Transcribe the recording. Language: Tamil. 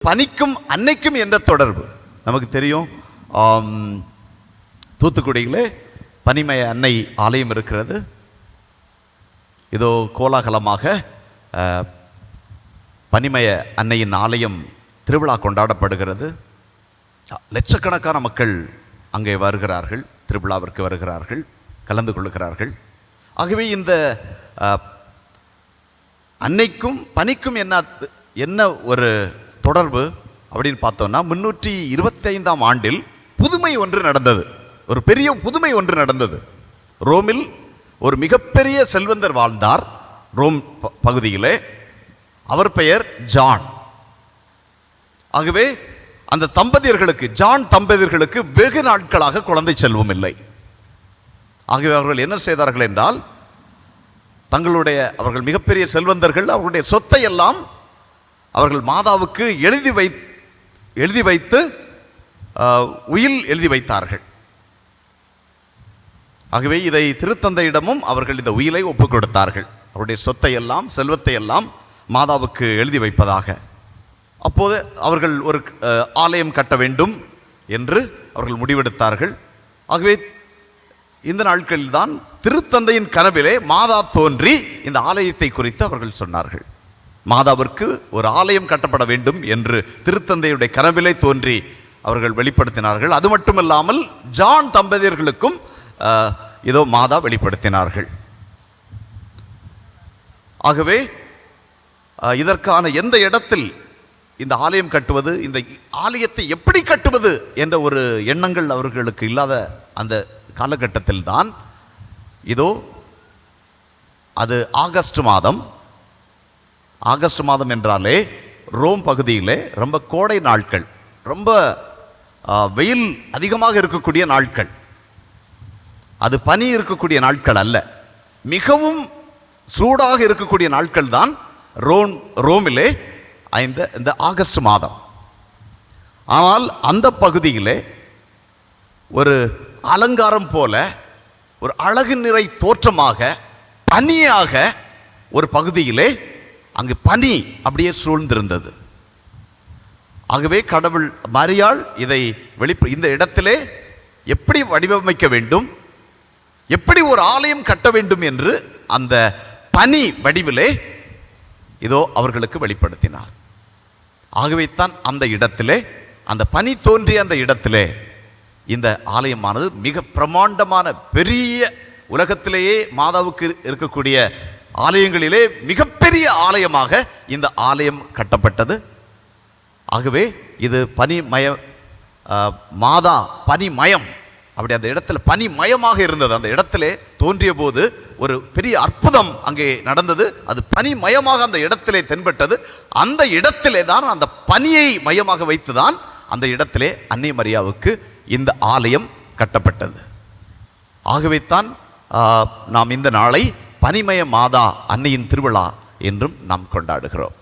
பனிக்கும் அன்னைக்கும் என்ற தொடர்பு நமக்கு தெரியும். தூத்துக்குடியிலே பனிமய அன்னை ஆலயம் இருக்கிறது. இதோ கோலாகலமாக பனிமய அன்னையின் ஆலயம் திருவிழா கொண்டாடப்படுகிறது. லட்சக்கணக்கான மக்கள் அங்கே வருகிறார்கள், திருவிழாவிற்கு வருகிறார்கள், கலந்து கொள்கிறார்கள். ஆகவே இந்த அன்னைக்கும் பனிக்கும் என்ன ஒரு தொடர்பு அப்படின்னு பார்த்தோம்னா, 325ஆம் ஆண்டில் புதுமை ஒன்று நடந்தது. ஒரு பெரிய புதுமை ஒன்று நடந்தது. ரோமில் ஒரு மிகப்பெரிய செல்வந்தர் வாழ்ந்தார், ரோம் பகுதியிலே. அவர் பெயர் ஜான். ஆகவே அந்த தம்பதியர்களுக்கு, ஜான் தம்பதியர்களுக்கு வெகு நாட்களாக குழந்தை செல்வம் இல்லை. ஆகவே அவர்கள் என்ன செய்தார்கள் என்றால், அவர்கள் மிகப்பெரிய செல்வந்தர்கள், அவர்களுடைய சொத்தை எல்லாம் அவர்கள் மாதாவுக்கு எழுதி வைத்து உயில் எழுதி வைத்தார்கள். ஆகவே இதை திருத்தந்தையிடமும் அவர்கள் இந்த உயிலை ஒப்புக் கொடுத்தார்கள், அவருடைய சொத்தை எல்லாம் செல்வத்தை எல்லாம் மாதாவுக்கு எழுதி வைப்பதாக. அப்போது அவர்கள் ஒரு ஆலயம் கட்ட வேண்டும் என்று அவர்கள் முடிவெடுத்தார்கள். ஆகவே இந்த நாட்களில்தான் திருத்தந்தையின் கனவிலே மாதா தோன்றி இந்த ஆலயத்தை குறித்து அவர்கள் சொன்னார்கள். மாதாவிற்கு ஒரு ஆலயம் கட்டப்பட வேண்டும் என்று திருத்தந்தையுடைய கனவிலே தோன்றி அவர்கள் வெளிப்படுத்தினார்கள். அது மட்டுமல்லாமல் ஜான் தம்பதியர்களுக்கும் இதோ மாதா வெளிப்படுத்தினார்கள். ஆகவே இதற்கான எந்த இடத்தில் இந்த ஆலயம் கட்டுவது, இந்த ஆலயத்தை எப்படி கட்டுவது என்ற ஒரு எண்ணங்கள் அவர்களுக்கு இல்லாத அந்த காலகட்டத்தில் தான் இதோ அது ஆகஸ்ட் மாதம் என்றாலே ரோம் பகுதியிலே ரொம்ப கோடை நாட்கள், ரொம்ப வெயில் அதிகமாக இருக்கக்கூடிய நாட்கள், அது பனி இருக்கக்கூடிய நாட்கள் அல்ல, மிகவும் சூடாக இருக்கக்கூடிய நாட்கள் தான் ரோமிலே இந்த ஆகஸ்ட் மாதம். ஆனால் அந்த பகுதியிலே ஒரு அலங்காரம் போல, ஒரு அழகு நிறை தோற்றமாக, பனியாக ஒரு பகுதியிலே அங்கு பனி அப்படியே சூழ்ந்திருந்தது. ஆகவே கடவுள் மரியாள் இதை இந்த இடத்திலே எப்படி வடிவமைக்க வேண்டும், எப்படி ஒரு ஆலயம் கட்ட வேண்டும் என்று அந்த பனி வடிவிலே இதோ அவர்களுக்கு வெளிப்படுத்தினார். ஆகவே தான் அந்த இடத்திலே, அந்த பனி தோன்றிய அந்த இடத்திலே இந்த ஆலயமானது மிக பிரமாண்டமான, பெரிய, உலகத்திலேயே மாதாவுக்கு இருக்கக்கூடிய ஆலயங்களிலே மிகப்பெரிய ஆலயமாக இந்த ஆலயம் கட்டப்பட்டது. ஆகவே இது மாதா பனிமயம், அப்படி அந்த இடத்துல பனிமயமாக இருந்தது. அந்த இடத்திலே தோன்றிய போது ஒரு பெரிய அற்புதம் அங்கே நடந்தது. அது பனிமயமாக அந்த இடத்திலே தென்பட்டது. அந்த இடத்திலே தான், அந்த பனியை மையமாக வைத்துதான் அந்த இடத்திலே அன்னை மரியாவுக்கு இந்த ஆலயம் கட்டப்பட்டது. ஆகவே தான் நாம் இந்த நாளை பனிமய மாதா அன்னையின் திருவிழா என்றும் நாம் கொண்டாடுகிறோம்.